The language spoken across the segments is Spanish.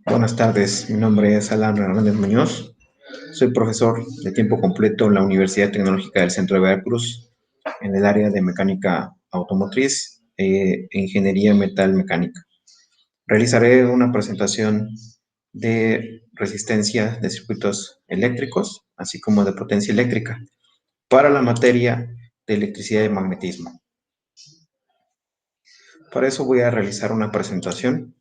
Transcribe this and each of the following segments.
Buenas tardes, mi nombre es Alan Hernández Muñoz, soy profesor de tiempo completo en la Universidad Tecnológica del Centro de Veracruz en el área de mecánica automotriz e ingeniería metal mecánica. Realizaré una presentación de resistencia de circuitos eléctricos, así como de potencia eléctrica, para la materia de electricidad y magnetismo. Para eso voy a realizar una presentación.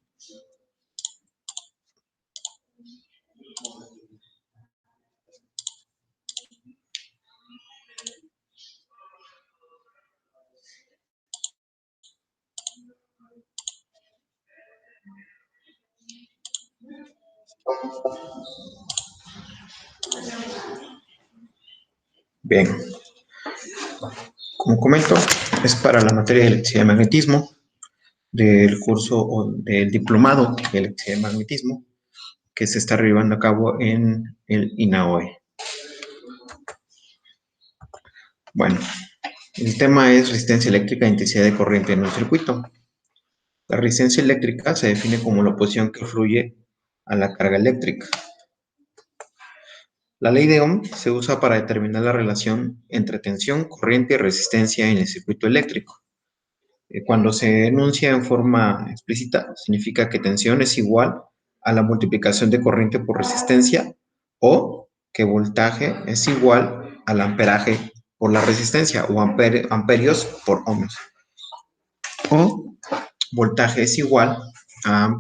Bien, como comento, es para la materia de electricidad y magnetismo del curso o del diplomado de electricidad y magnetismo que se está llevando a cabo en el INAOE. Bueno, el tema es resistencia eléctrica e intensidad de corriente en un circuito. La resistencia eléctrica se define como la oposición que fluye a la carga eléctrica. La ley de Ohm se usa para determinar la relación entre tensión, corriente y resistencia en el circuito eléctrico. Cuando se enuncia en forma explícita, significa que tensión es igual a la multiplicación de corriente por resistencia o que voltaje es igual al amperaje por la resistencia o amperios por ohmios. O voltaje es igual a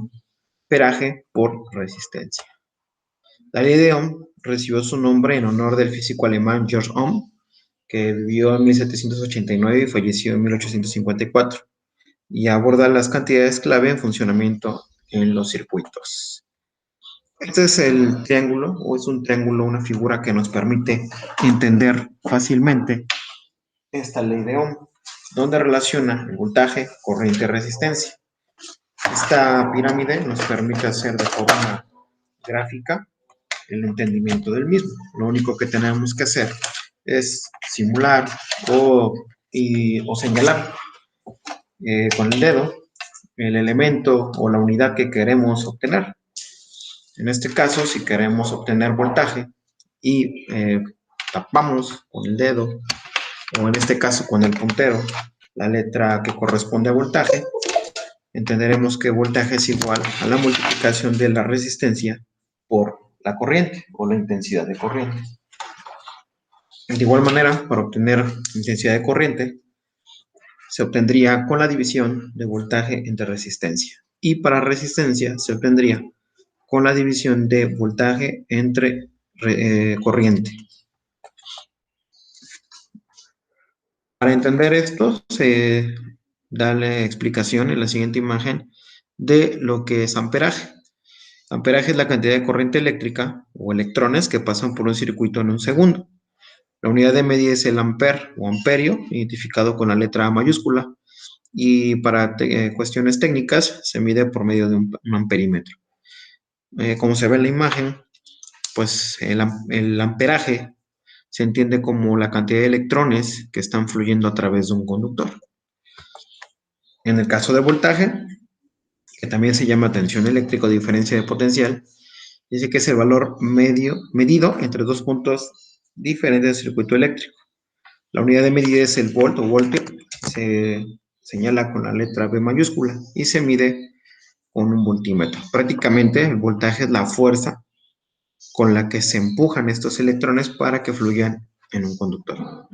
amperaje por resistencia. La ley de Ohm recibió su nombre en honor del físico alemán Georg Ohm, que vivió en 1789 y falleció en 1854, y aborda las cantidades clave en funcionamiento en los circuitos. Este es el triángulo, o es un triángulo, una figura que nos permite entender fácilmente esta ley de Ohm, donde relaciona el voltaje, corriente y resistencia. Esta pirámide nos permite hacer de forma gráfica el entendimiento del mismo. Lo único que tenemos que hacer es simular o señalar con el dedo el elemento o la unidad que queremos obtener. En este caso, si queremos obtener voltaje y tapamos con el dedo, o en este caso con el puntero, la letra que corresponde a voltaje, entenderemos que voltaje es igual a la multiplicación de la resistencia por la corriente o la intensidad de corriente. De igual manera, para obtener intensidad de corriente, se obtendría con la división de voltaje entre resistencia. Y para resistencia se obtendría con la división de voltaje entre corriente. Para entender esto, se da la explicación en la siguiente imagen de lo que es amperaje. Amperaje es la cantidad de corriente eléctrica o electrones que pasan por un circuito en un segundo. La unidad de medida es el amper o amperio, identificado con la letra A mayúscula, y para cuestiones técnicas se mide por medio de un amperímetro. Como se ve en la imagen, pues el amperaje se entiende como la cantidad de electrones que están fluyendo a través de un conductor. En el caso de voltaje, que también se llama tensión eléctrica o diferencia de potencial, dice que es el valor medido entre dos puntos diferentes del circuito eléctrico. La unidad de medida es el volt o voltio, se señala con la letra B mayúscula y se mide con un voltímetro. Prácticamente el voltaje es la fuerza con la que se empujan estos electrones para que fluyan en un conductor.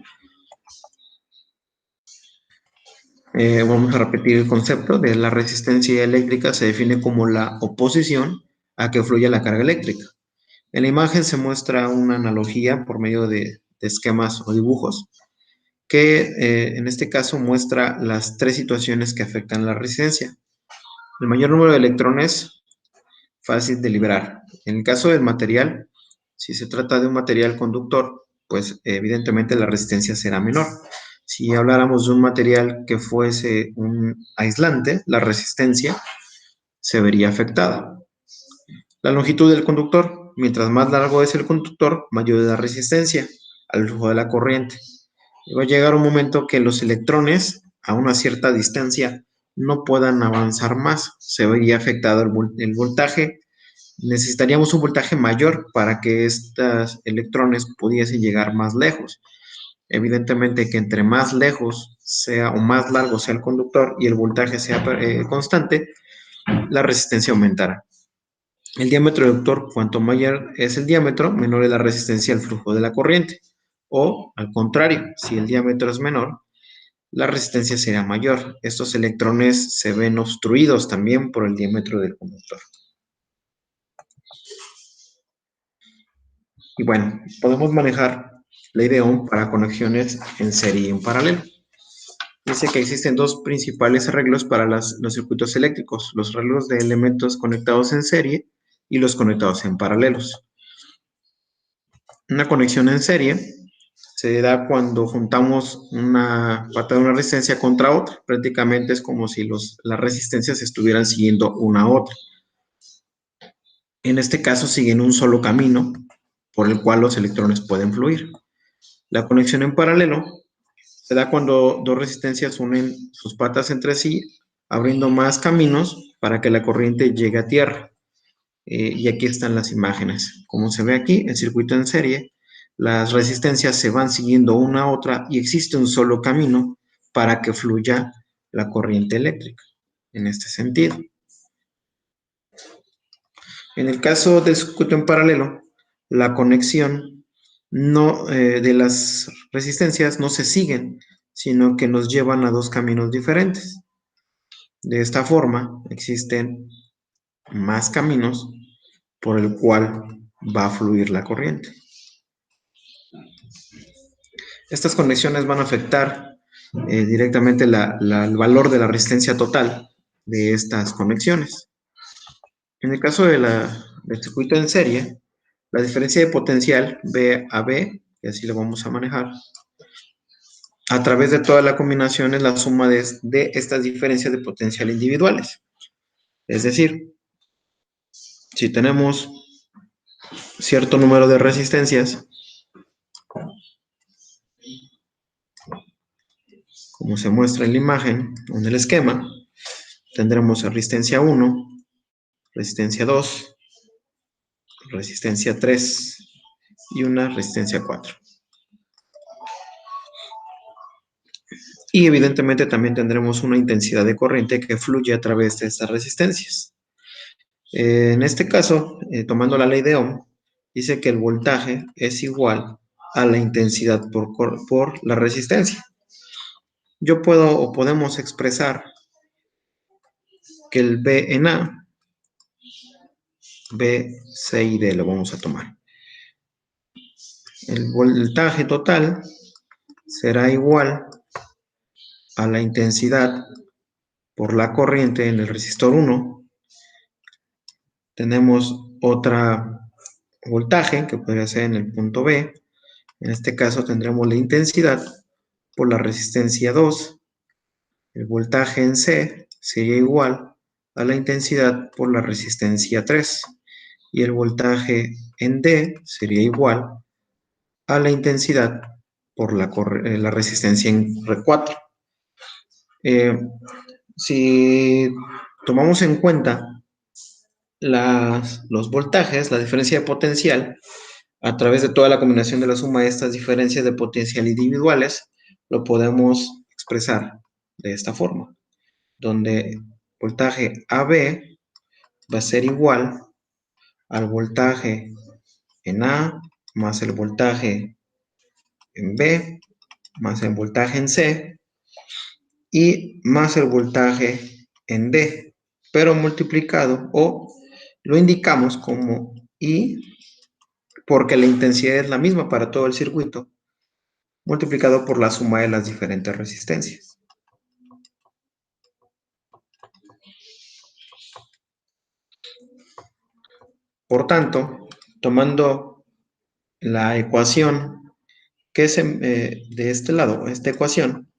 Vamos a repetir el concepto de la resistencia eléctrica. Se define como la oposición a que fluya la carga eléctrica. En la imagen se muestra una analogía por medio de esquemas o dibujos que en este caso muestra las tres situaciones que afectan la resistencia. El mayor número de electrones, fácil de liberar. En el caso del material, si se trata de un material conductor, pues evidentemente la resistencia será menor. Si habláramos de un material que fuese un aislante, la resistencia se vería afectada. La longitud del conductor, mientras más largo es el conductor, mayor es la resistencia al flujo de la corriente. Y va a llegar un momento que los electrones, a una cierta distancia no puedan avanzar más. Se vería afectado el voltaje. Necesitaríamos un voltaje mayor para que estos electrones pudiesen llegar más lejos. Evidentemente que entre más lejos sea o más largo sea el conductor y el voltaje sea constante, la resistencia aumentará. El diámetro del inductor, cuanto mayor es el diámetro, menor es la resistencia al flujo de la corriente. O, al contrario, si el diámetro es menor, la resistencia será mayor. Estos electrones se ven obstruidos también por el diámetro del conductor. Y bueno, podemos manejar ley de Ohm para conexiones en serie y en paralelo. Dice que existen dos principales arreglos para los circuitos eléctricos, los arreglos de elementos conectados en serie y los conectados en paralelos. Una conexión en serie se da cuando juntamos una pata de una resistencia contra otra. Prácticamente es como si las resistencias estuvieran siguiendo una a otra. En este caso siguen un solo camino por el cual los electrones pueden fluir. La conexión en paralelo se da cuando dos resistencias unen sus patas entre sí, abriendo más caminos para que la corriente llegue a tierra. Y aquí están las imágenes. Como se ve aquí, el circuito en serie, las resistencias se van siguiendo una a otra y existe un solo camino para que fluya la corriente eléctrica. En este sentido. En el caso del circuito en paralelo, la conexión de las resistencias no se siguen, sino que nos llevan a dos caminos diferentes. De esta forma, existen más caminos por el cual va a fluir la corriente. Estas conexiones van a afectar directamente el valor de la resistencia total de estas conexiones. En el caso del circuito en serie, la diferencia de potencial B a B, y así lo vamos a manejar, a través de toda la combinación es la suma de estas diferencias de potencial individuales. Es decir, si tenemos cierto número de resistencias, como se muestra en la imagen o en el esquema, tendremos resistencia 1, resistencia 2, resistencia 3 y una resistencia 4. Y evidentemente también tendremos una intensidad de corriente que fluye a través de estas resistencias. En este caso, tomando la ley de Ohm, dice que el voltaje es igual a la intensidad por la resistencia. Yo puedo o podemos expresar que el B en A, B, C y D lo vamos a tomar. El voltaje total será igual a la intensidad por la corriente en el resistor 1. Tenemos otra voltaje que podría ser en el punto B. En este caso tendremos la intensidad por la resistencia 2. El voltaje en C sería igual a la intensidad por la resistencia 3. Y el voltaje en D sería igual a la intensidad por la resistencia en R4. Si tomamos en cuenta los voltajes, la diferencia de potencial, a través de toda la combinación de la suma de estas diferencias de potencial individuales, lo podemos expresar de esta forma, donde voltaje AB va a ser igual al voltaje en A más el voltaje en B más el voltaje en C y más el voltaje en D, pero multiplicado o lo indicamos como I porque la intensidad es la misma para todo el circuito, multiplicado por la suma de las diferentes resistencias. Por tanto, tomando la ecuación que es de este lado, esta ecuación,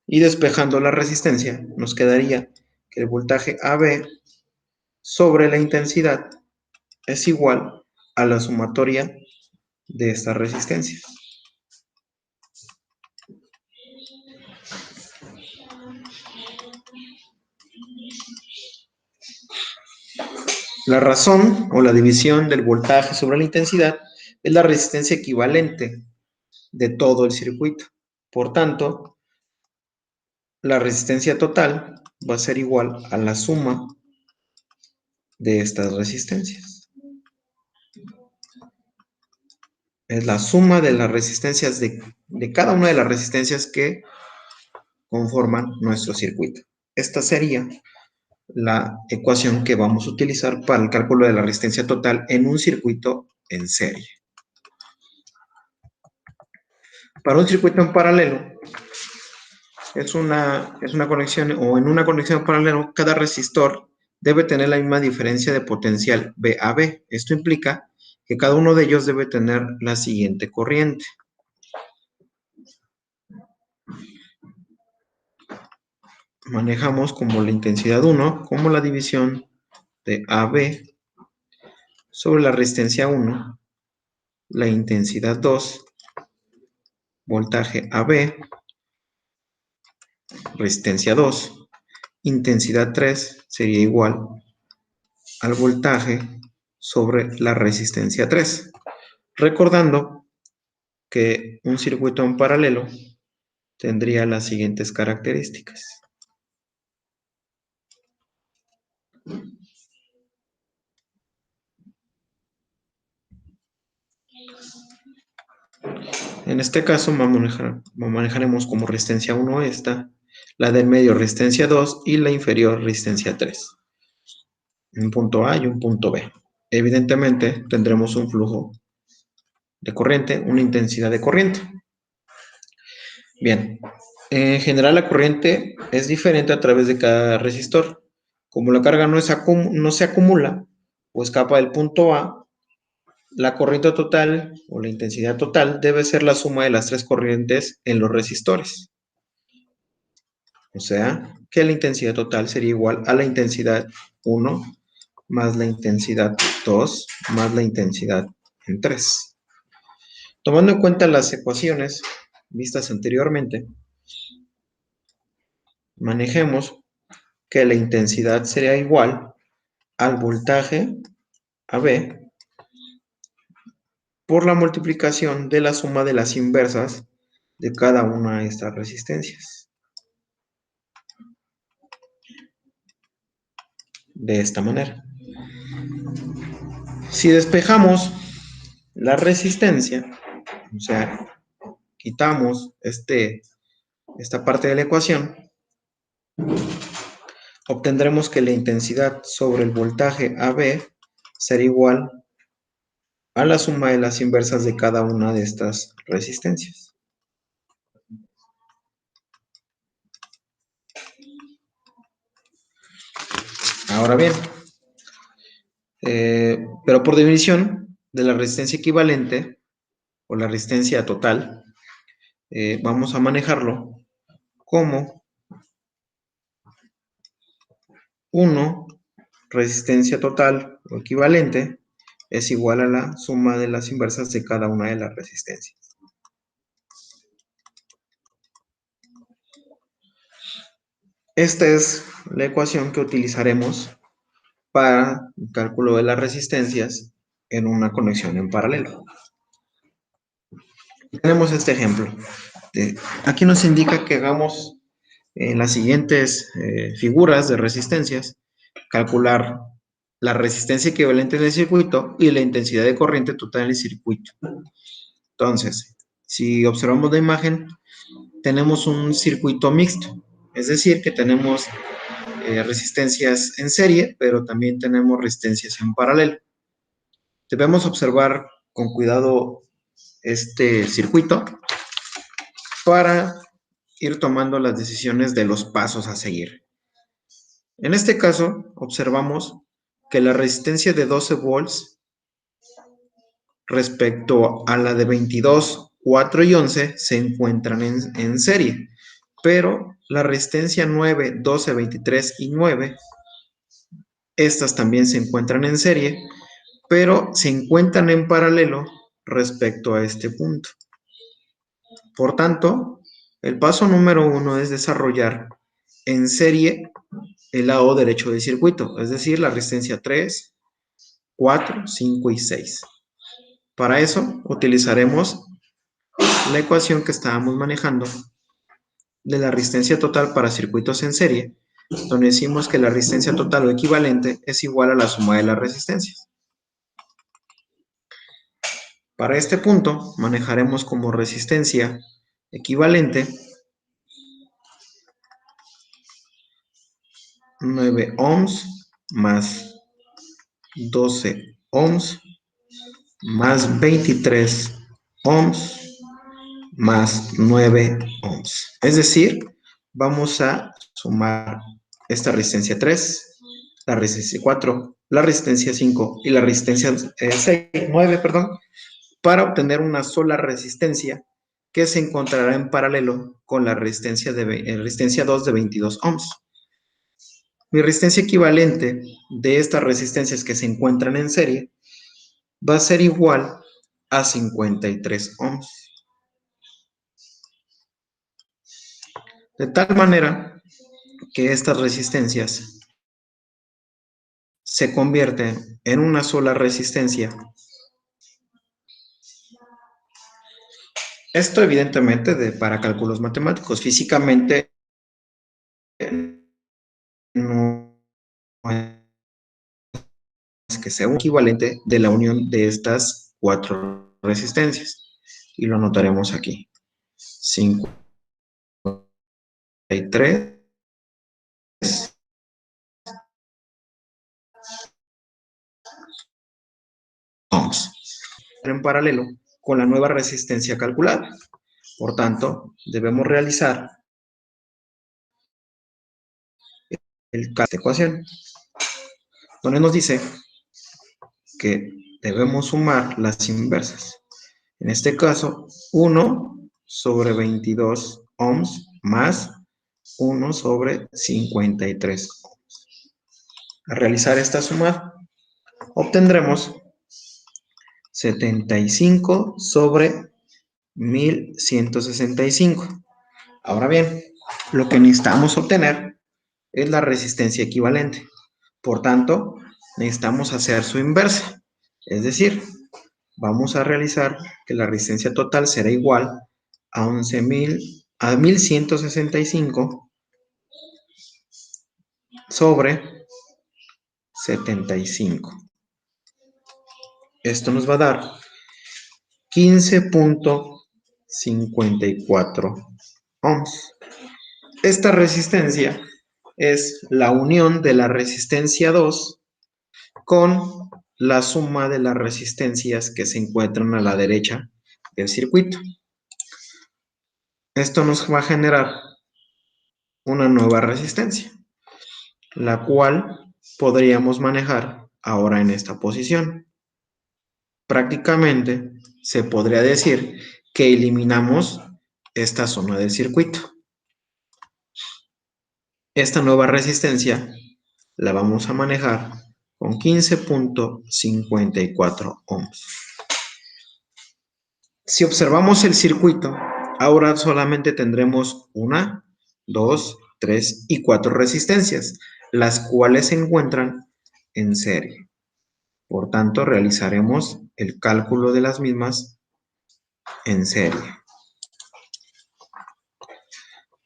y despejando la resistencia, nos quedaría que el voltaje AB sobre la intensidad es igual a la sumatoria de estas resistencias. La razón o la división del voltaje sobre la intensidad es la resistencia equivalente de todo el circuito. Por tanto, la resistencia total va a ser igual a la suma de estas resistencias. Es la suma de las resistencias de cada una de las resistencias que conforman nuestro circuito. Esta sería la ecuación que vamos a utilizar para el cálculo de la resistencia total en un circuito en serie. Para un circuito en paralelo, es una conexión, o en una conexión en paralelo, cada resistor debe tener la misma diferencia de potencial V a V. Esto implica que cada uno de ellos debe tener la siguiente corriente. Manejamos como la intensidad 1, como la división de AB sobre la resistencia 1, la intensidad 2, voltaje AB, resistencia 2, intensidad 3 sería igual al voltaje sobre la resistencia 3. Recordando que un circuito en paralelo tendría las siguientes características. En este caso manejaremos como resistencia 1 esta, la del medio resistencia 2 y la inferior resistencia 3. Un punto A y un punto B. Evidentemente tendremos un flujo de corriente, una intensidad de corriente. Bien, en general la corriente es diferente a través de cada resistor. Como la carga no se acumula o escapa del punto A, la corriente total o la intensidad total debe ser la suma de las tres corrientes en los resistores. O sea, que la intensidad total sería igual a la intensidad 1 más la intensidad 2 más la intensidad en 3. Tomando en cuenta las ecuaciones vistas anteriormente, manejemos que la intensidad sería igual al voltaje AB por la multiplicación de la suma de las inversas de cada una de estas resistencias. De esta manera. Si despejamos la resistencia, o sea, quitamos esta parte de la ecuación, obtendremos que la intensidad sobre el voltaje AB será igual a la suma de las inversas de cada una de estas resistencias. Ahora bien, pero por definición de la resistencia equivalente o la resistencia total, vamos a manejarlo como 1, resistencia total o equivalente, es igual a la suma de las inversas de cada una de las resistencias. Esta es la ecuación que utilizaremos para el cálculo de las resistencias en una conexión en paralelo. Tenemos este ejemplo. Aquí nos indica que hagamos las siguientes figuras de resistencias, calcular la resistencia equivalente del circuito y la intensidad de corriente total en el circuito. Entonces, si observamos la imagen, tenemos un circuito mixto, es decir, que tenemos resistencias en serie, pero también tenemos resistencias en paralelo. Debemos observar con cuidado este circuito para ir tomando las decisiones de los pasos a seguir. En este caso, observamos que la resistencia de 12 volts respecto a la de 22, 4 y 11 se encuentran en serie, pero la resistencia 9, 12, 23 y 9, estas también se encuentran en serie, pero se encuentran en paralelo respecto a este punto. Por tanto, el paso número 1 es desarrollar en serie el lado derecho del circuito, es decir, la resistencia 3, 4, 5 y 6. Para eso utilizaremos la ecuación que estábamos manejando de la resistencia total para circuitos en serie, donde decimos que la resistencia total o equivalente es igual a la suma de las resistencias. Para este punto manejaremos como resistencia equivalente 9 ohms más 12 ohms más 23 ohms más 9 ohms. Es decir, vamos a sumar esta resistencia 3, la resistencia 4, la resistencia 5 y la resistencia 6, 9, perdón, para obtener una sola resistencia que se encontrará en paralelo con la resistencia 2 de 22 ohms. Mi resistencia equivalente de estas resistencias que se encuentran en serie va a ser igual a 53 ohms. De tal manera que estas resistencias se convierten en una sola resistencia. Esto evidentemente para cálculos matemáticos. Físicamente no es que sea un equivalente de la unión de estas cuatro resistencias. Y lo anotaremos aquí. 53 ohms. En paralelo con la nueva resistencia calculada. Por tanto, debemos realizar esta ecuación, donde nos dice que debemos sumar las inversas. En este caso, 1 sobre 22 ohms más 1 sobre 53 ohms. Al realizar esta suma, obtendremos 75 sobre 1165. Ahora bien, lo que necesitamos obtener es la resistencia equivalente. Por tanto, necesitamos hacer su inversa. Es decir, vamos a realizar que la resistencia total será igual a 1165 sobre 75. Esto nos va a dar 15.54 ohms. Esta resistencia es la unión de la resistencia 2 con la suma de las resistencias que se encuentran a la derecha del circuito. Esto nos va a generar una nueva resistencia, la cual podríamos manejar ahora en esta posición. Prácticamente se podría decir que eliminamos esta zona del circuito. Esta nueva resistencia la vamos a manejar con 15.54 ohms. Si observamos el circuito, ahora solamente tendremos 1, 2, 3 y 4 resistencias, las cuales se encuentran en serie. Por tanto, realizaremos el cálculo de las mismas en serie.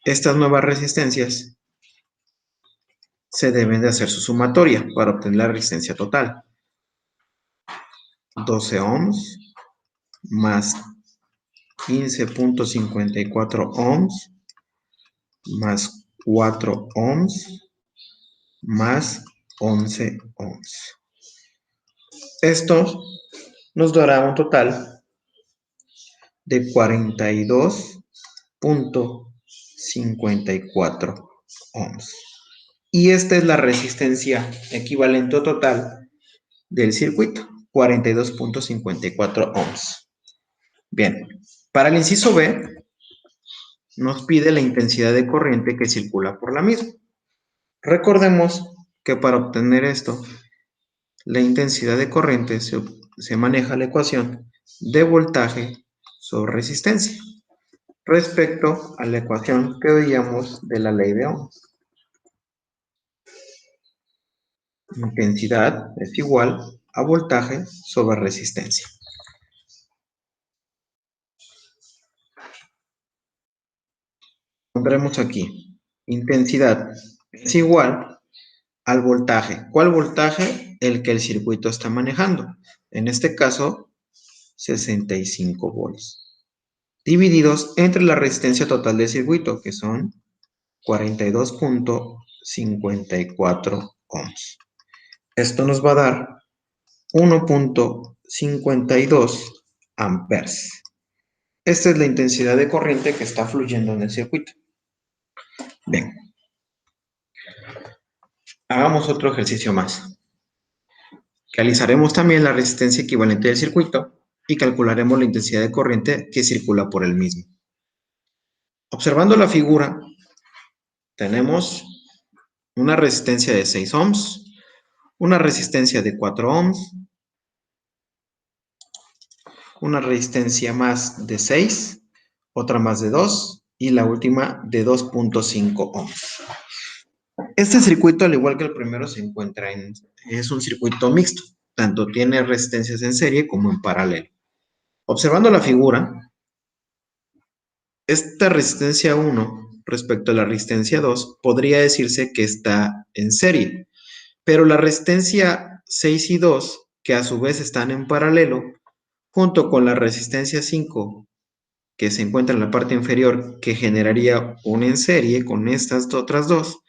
Estas nuevas resistencias se deben de hacer su sumatoria para obtener la resistencia total. 12 ohms más 15.54 ohms más 4 ohms más 11 ohms. Esto nos dará un total de 42.54 ohms. Y esta es la resistencia equivalente total del circuito, 42.54 ohms. Bien, para el inciso B, nos pide la intensidad de corriente que circula por la misma. Recordemos que para obtener esto, la intensidad de corriente se maneja la ecuación de voltaje sobre resistencia respecto a la ecuación que veíamos de la ley de Ohm. Intensidad es igual a voltaje sobre resistencia. Pondremos aquí, intensidad es igual al voltaje. ¿Cuál voltaje? El que el circuito está manejando. En este caso, 65 volts. Divididos entre la resistencia total del circuito, que son 42.54 ohms. Esto nos va a dar 1.52 amperes. Esta es la intensidad de corriente que está fluyendo en el circuito. Bien, hagamos otro ejercicio más. Realizaremos también la resistencia equivalente del circuito y calcularemos la intensidad de corriente que circula por el mismo. Observando la figura, tenemos una resistencia de 6 ohms, una resistencia de 4 ohms, una resistencia más de 6, otra más de 2 y la última de 2.5 ohms. Este circuito, al igual que el primero, es un circuito mixto, tanto tiene resistencias en serie como en paralelo. Observando la figura, esta resistencia 1 respecto a la resistencia 2 podría decirse que está en serie, pero la resistencia 6 y 2, que a su vez están en paralelo, junto con la resistencia 5, que se encuentra en la parte inferior, que generaría una en serie con estas otras dos,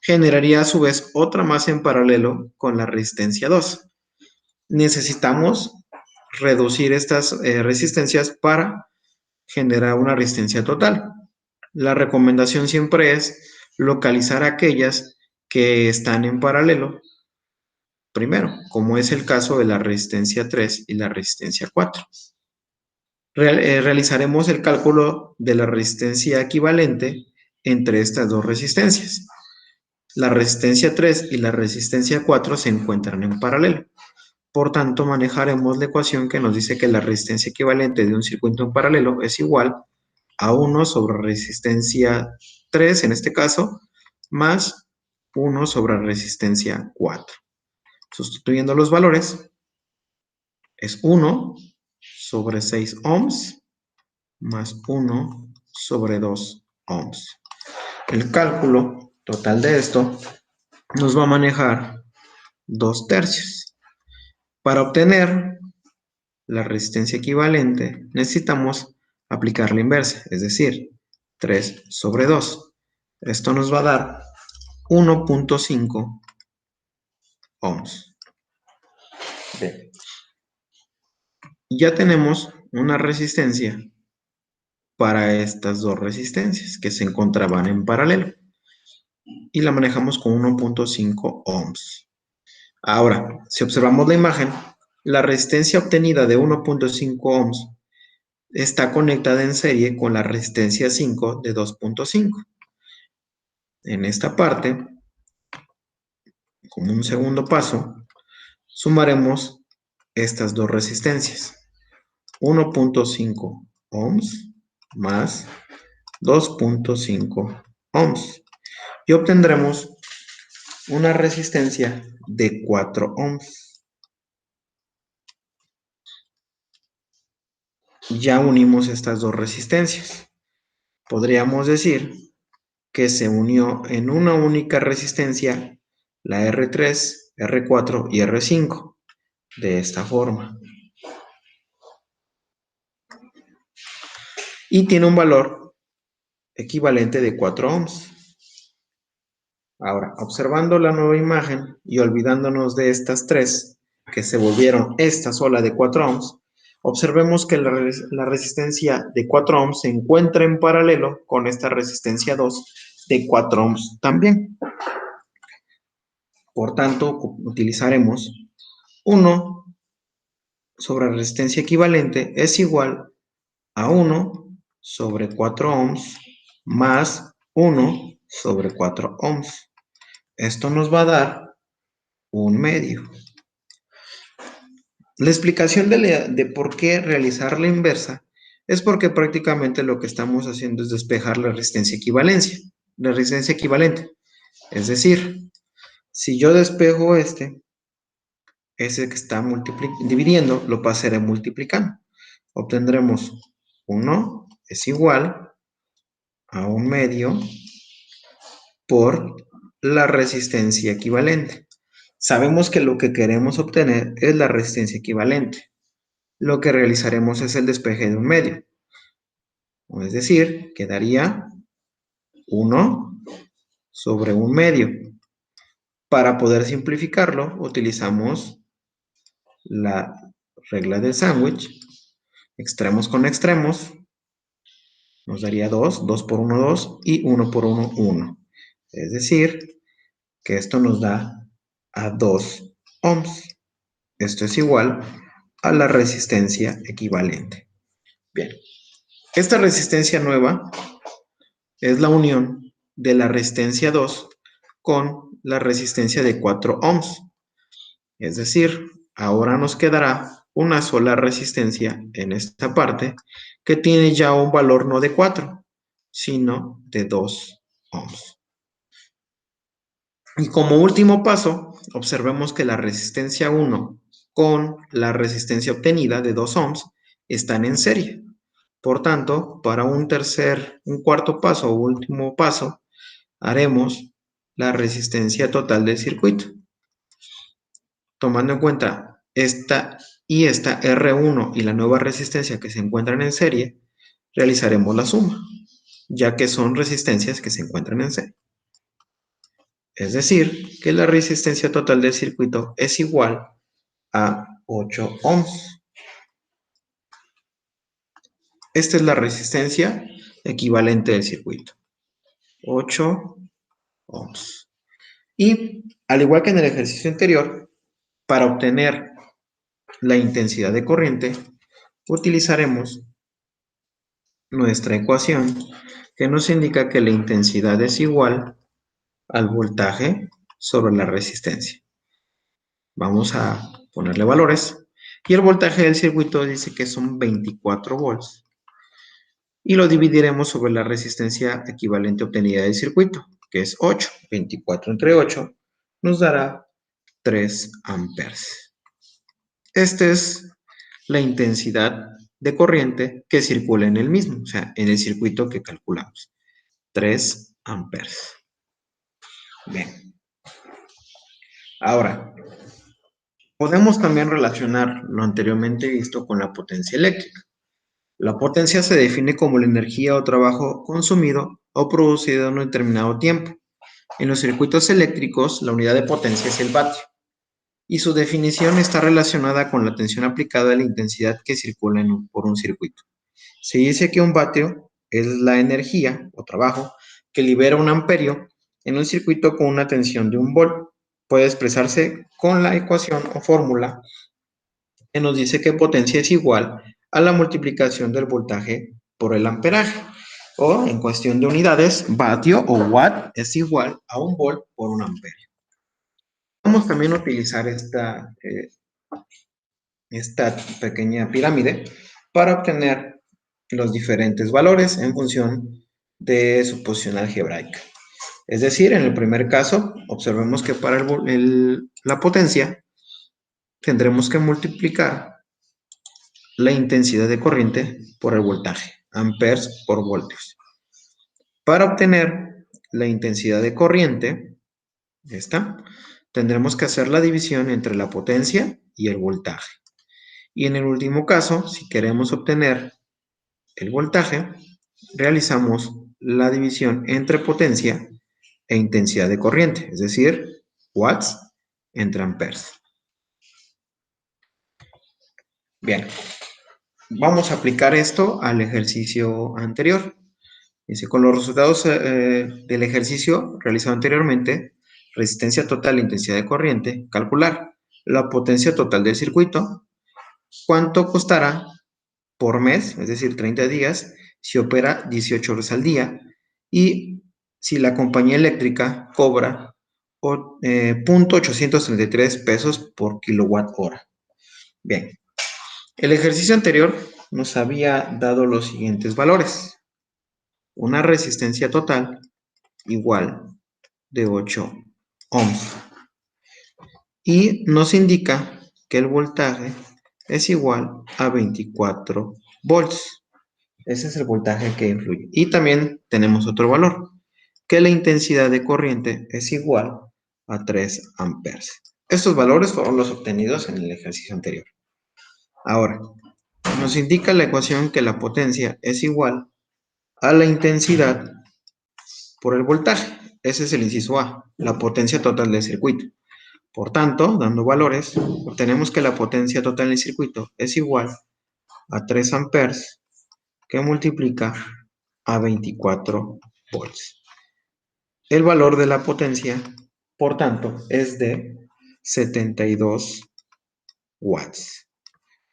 generaría a su vez otra más en paralelo con la resistencia 2. Necesitamos reducir estas resistencias para generar una resistencia total. La recomendación siempre es localizar aquellas que están en paralelo primero, como es el caso de la resistencia 3 y la resistencia 4. Realizaremos el cálculo de la resistencia equivalente entre estas dos resistencias. La resistencia 3 y la resistencia 4 se encuentran en paralelo. Por tanto, manejaremos la ecuación que nos dice que la resistencia equivalente de un circuito en paralelo es igual a 1 sobre resistencia 3, en este caso, más 1 sobre resistencia 4. Sustituyendo los valores, es 1 sobre 6 ohms más 1 sobre 2 ohms. El cálculo total de esto nos va a manejar 2 tercios. Para obtener la resistencia equivalente necesitamos aplicar la inversa, es decir, 3 sobre 2. Esto nos va a dar 1.5 ohms. Bien. Ya tenemos una resistencia para estas dos resistencias que se encontraban en paralelo y la manejamos con 1.5 ohms. Ahora, si observamos la imagen, la resistencia obtenida de 1.5 ohms está conectada en serie con la resistencia 5 de 2.5. En esta parte, como un segundo paso, sumaremos estas dos resistencias. 1.5 ohms más 2.5 ohms. Y obtendremos una resistencia de 4 ohms. Ya unimos estas dos resistencias. Podríamos decir que se unió en una única resistencia la R3, R4 y R5 de esta forma. Y tiene un valor equivalente de 4 ohms. Ahora, observando la nueva imagen y olvidándonos de estas tres, que se volvieron esta sola de 4 ohms, observemos que la resistencia de 4 ohms se encuentra en paralelo con esta resistencia 2 de 4 ohms también. Por tanto, utilizaremos 1 sobre resistencia equivalente es igual a 1 sobre 4 ohms más 1 sobre 4 ohms. Esto nos va a dar un medio. La explicación de por qué realizar la inversa es porque prácticamente lo que estamos haciendo es despejar la resistencia equivalente. Es decir, Si yo despejo ese que está dividiendo, lo pasaré multiplicando. Obtendremos 1 es igual a 1/2 por la resistencia equivalente. Sabemos que lo que queremos obtener es la resistencia equivalente. Lo que realizaremos es el despeje de 1/2. Es decir, quedaría 1 sobre 1/2. Para poder simplificarlo, utilizamos la regla del sándwich. Extremos con extremos. Nos daría 2. 2 por 1, 2. Y 1 por 1, 1. Es decir, que esto nos da a 2 ohms. Esto es igual a la resistencia equivalente. Bien. Esta resistencia nueva es la unión de la resistencia 2 con la resistencia de 4 ohms. Es decir, ahora nos quedará una sola resistencia en esta parte que tiene ya un valor no de 4, sino de 2 ohms. Y como último paso, observemos que la resistencia 1 con la resistencia obtenida de 2 ohms están en serie. Por tanto, para un cuarto paso o último paso, haremos la resistencia total del circuito. Tomando en cuenta esta R1 y la nueva resistencia que se encuentran en serie, realizaremos la suma, ya que son resistencias que se encuentran en serie. Es decir, que la resistencia total del circuito es igual a 8 ohms. Esta es la resistencia equivalente del circuito. 8 ohms. Y al igual que en el ejercicio anterior, para obtener la intensidad de corriente, utilizaremos nuestra ecuación que nos indica que la intensidad es igual al voltaje sobre la resistencia. Vamos a ponerle valores. Y el voltaje del circuito dice que son 24 volts. Y lo dividiremos sobre la resistencia equivalente obtenida del circuito, que es 8. 24 entre 8 nos dará 3 amperes. Esta es la intensidad de corriente que circula en el mismo, o sea, en el circuito que calculamos. 3 amperes. Bien. Ahora, podemos también relacionar lo anteriormente visto con la potencia eléctrica. La potencia se define como la energía o trabajo consumido o producido en un determinado tiempo. En los circuitos eléctricos, la unidad de potencia es el vatio, y su definición está relacionada con la tensión aplicada a la intensidad que circula por un circuito. Se dice que un vatio es la energía o trabajo que libera un amperio en un circuito con una tensión de 1 volt. Puede expresarse con la ecuación o fórmula que nos dice que potencia es igual a la multiplicación del voltaje por el amperaje. O en cuestión de unidades, vatio o watt es igual a 1 volt por 1 amperio. Vamos también a utilizar esta pequeña pirámide para obtener los diferentes valores en función de su posición algebraica. Es decir, en el primer caso, observemos que para la potencia tendremos que multiplicar la intensidad de corriente por el voltaje, amperes por voltios. Para obtener la intensidad de corriente, tendremos que hacer la división entre la potencia y el voltaje. Y en el último caso, si queremos obtener el voltaje, realizamos la división entre potencia e intensidad de corriente, es decir, watts entre amperes. Bien, vamos a aplicar esto al ejercicio anterior. Dice, con los resultados del ejercicio realizado anteriormente, resistencia total e intensidad de corriente, calcular la potencia total del circuito, cuánto costará por mes, es decir, 30 días, si opera 18 horas al día y si la compañía eléctrica cobra 0.833 pesos por kilowatt hora. Bien, el ejercicio anterior nos había dado los siguientes valores. Una resistencia total igual de 8 ohms. y nos indica que el voltaje es igual a 24 volts. Ese es el voltaje que influye. Y también tenemos otro valor, que la intensidad de corriente es igual a 3 amperes. Estos valores fueron los obtenidos en el ejercicio anterior. Ahora, nos indica la ecuación que la potencia es igual a la intensidad por el voltaje. Ese es el inciso A, la potencia total del circuito. Por tanto, dando valores, obtenemos que la potencia total del circuito es igual a 3 amperes que multiplica a 24 volts. El valor de la potencia, por tanto, es de 72 watts.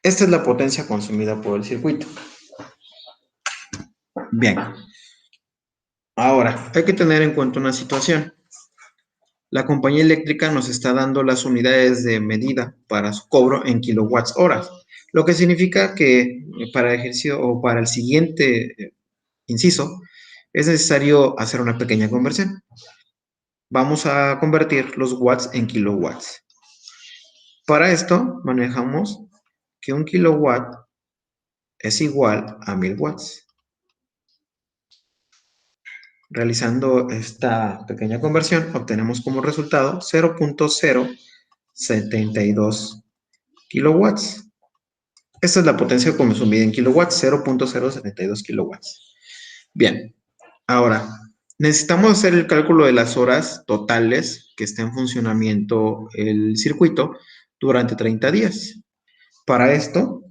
Esta es la potencia consumida por el circuito. Bien, ahora hay que tener en cuenta una situación. La compañía eléctrica nos está dando las unidades de medida para su cobro en kilowatts horas, lo que significa que para el ejercicio o para el siguiente inciso es necesario hacer una pequeña conversión. Vamos a convertir los watts en kilowatts. Para esto manejamos que un kilowatt es igual a 1000 watts. Realizando esta pequeña conversión, obtenemos como resultado 0.072 kilowatts. Esta es la potencia consumida en kilowatts, 0.072 kilowatts. Bien, ahora necesitamos hacer el cálculo de las horas totales que esté en funcionamiento el circuito durante 30 días. Para esto,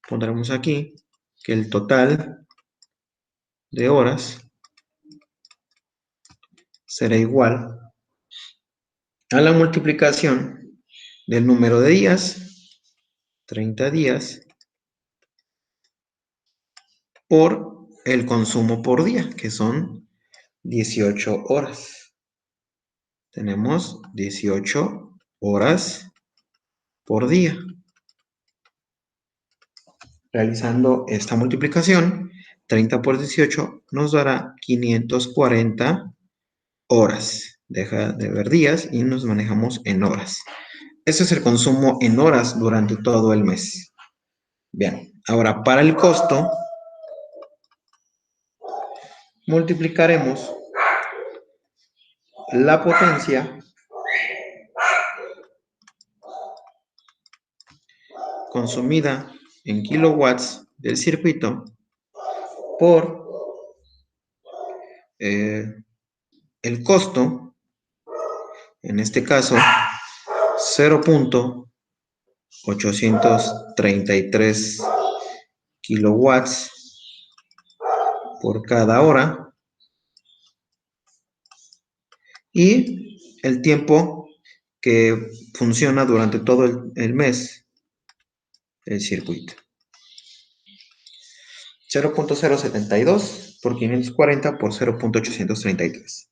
pondremos aquí que el total de horas será igual a la multiplicación del número de días, 30 días, por el consumo por día, que son 18 horas. Tenemos 18 horas por día. Realizando esta multiplicación, 30 por 18 nos dará 540 horas. Deja de ver días y nos manejamos en horas. Ese es el consumo en horas durante todo el mes. Bien, ahora para el costo, multiplicaremos la potencia consumida en kilowatts del circuito por el costo, en este caso 0.833 kilowatts por cada hora, y el tiempo que funciona durante todo el mes el circuito. 0.072 por 540 por 0.833.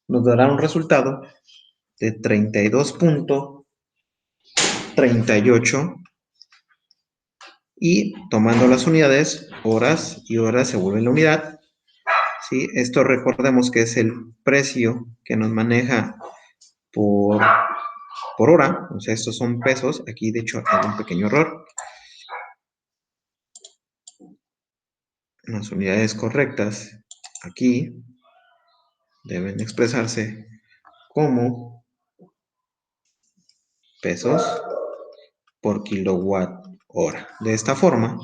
Nos dará un resultado de 32.38, y tomando las unidades, horas y horas se vuelve la unidad. ¿Sí? Esto recordemos que es el precio que nos maneja por hora, o sea, estos son pesos. Aquí de hecho hay un pequeño error. Las unidades correctas aquí deben expresarse como pesos por kilowatt hora. De esta forma,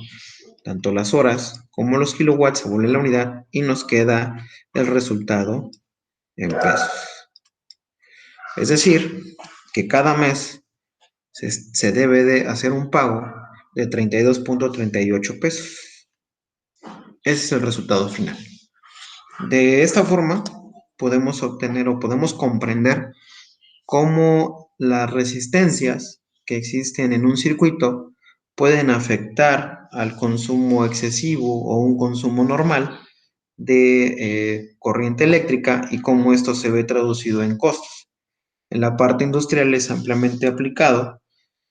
tanto las horas como los kilowatts se vuelven la unidad y nos queda el resultado en pesos. Es decir, que cada mes se debe de hacer un pago de 32.38 pesos. Ese es el resultado final. De esta forma, podemos obtener o podemos comprender cómo las resistencias que existen en un circuito pueden afectar al consumo excesivo o un consumo normal de corriente eléctrica y cómo esto se ve traducido en costos. En la parte industrial es ampliamente aplicado,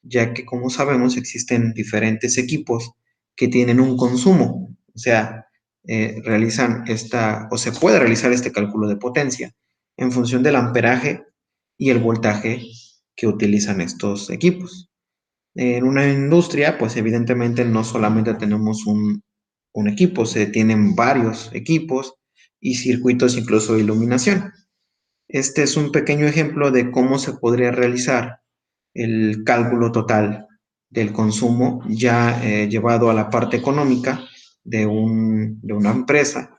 ya que como sabemos existen diferentes equipos que tienen un consumo, o sea, realizan o se puede realizar este cálculo de potencia en función del amperaje y el voltaje que utilizan estos equipos. En una industria, pues evidentemente no solamente tenemos un equipo, se tienen varios equipos y circuitos incluso de iluminación. Este es un pequeño ejemplo de cómo se podría realizar el cálculo total del consumo ya llevado a la parte económica de una empresa.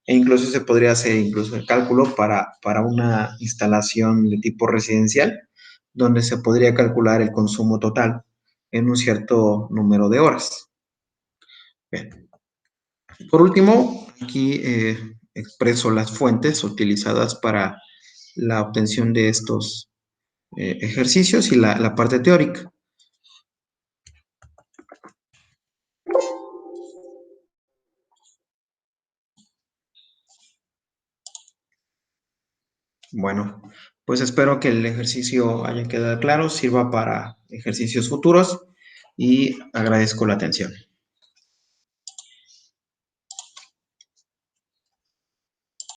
E incluso se podría hacer incluso el cálculo para una instalación de tipo residencial, donde se podría calcular el consumo total en un cierto número de horas. Bien. Por último, aquí expreso las fuentes utilizadas para la obtención de estos ejercicios y la parte teórica. Bueno, pues espero que el ejercicio haya quedado claro, sirva para ejercicios futuros y agradezco la atención.